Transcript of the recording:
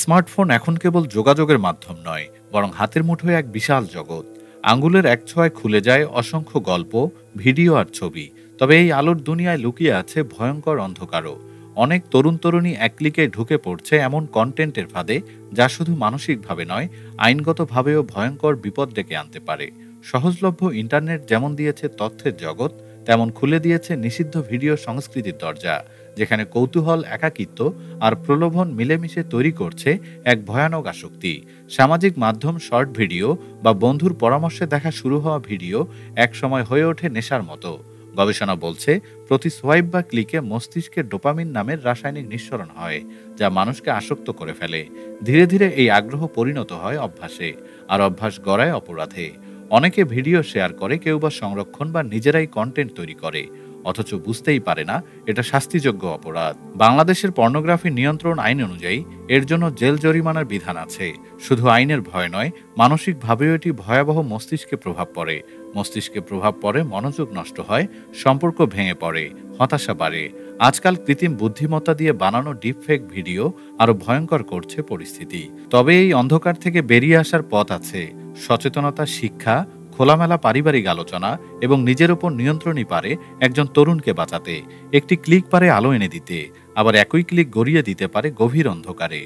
Smartphone এখন কেবল যোগাযোগের মাধ্যম নয়, বরং হাতের মুঠোয় এক বিশাল জগৎ। আঙ্গুলের এক ছোঁয়ায় খুলে যায় অসংখ্য গল্প, ভিডিও আর ছবি। তবে এই আলোর দুনিয়ায় লুকিয়ে আছে ভয়ঙ্কর অন্ধকারও। অনেক তরুণ তরুণী এক ক্লিকে ঢুকে পড়ছে এমন কন্টেন্টের ফাঁদে, যা শুধু মানসিকভাবে নয়, আইনগতভাবেও ভয়ঙ্কর বিপদ ডেকে আনতে পারে। সহজলভ্য ইন্টারনেট যেমন দিয়েছে তথ্যের জগৎ, তেমন খুলে দিয়েছে নিষিদ্ধ ভিডিও সংস্কৃতির দরজা, যেখানে কৌতূহল, একাকিত্ব আর প্রলোভন মিলেমিশে তৈরি করছে এক ভয়ানক আসক্তি। সামাজিক মাধ্যম, শর্ট ভিডিও বা বন্ধুর পরামর্শে দেখা শুরু হওয়া ভিডিও একসময় হয়ে ওঠে নেশার মতো। গবেষণা বলছে, প্রতি সোয়াইপ বা ক্লিকে মস্তিষ্কে ডোপামিন নামের রাসায়নিক নিঃসরণ হয়, যা মানুষকে আসক্ত করে ফেলে। ধীরে ধীরে এই আগ্রহ পরিণত হয় অভ্যাসে, আর অভ্যাস গড়ায় অপরাধে। অনেকে ভিডিও শেয়ার করে, কেউ বা সংরক্ষণ বা নিজেরাই কন্টেন্ট তৈরি করে, অথচ বুঝতেই পারে না এটা শাস্তিযোগ্য অপরাধ। বাংলাদেশের পর্নোগ্রাফি নিয়ন্ত্রণ আইন অনুযায়ী এর জন্য জেল জরিমানার বিধান আছে। শুধু আইনের ভয় নয়, মানসিকভাবেও এটি ভয়াবহ। মস্তিষ্কে প্রভাব পড়ে, মনোযোগ নষ্ট হয়, সম্পর্ক ভেঙে পড়ে, হতাশা বাড়ে। আজকাল কৃত্রিম বুদ্ধিমত্তা দিয়ে বানানো ডিপফেক ভিডিও আরো ভয়ঙ্কর করছে পরিস্থিতি। তবে এই অন্ধকার থেকে বেরিয়ে আসার পথ আছে। সচেতনতা, শিক্ষা, খোলামেলা পারিবারিক আলোচনা এবং নিজের ওপর নিয়ন্ত্রণই পারে একজন তরুণকে বাঁচাতে। একটি ক্লিক পারে আলো এনে দিতে, আবার একই ক্লিক গড়িয়ে দিতে পারে গভীর অন্ধকারে।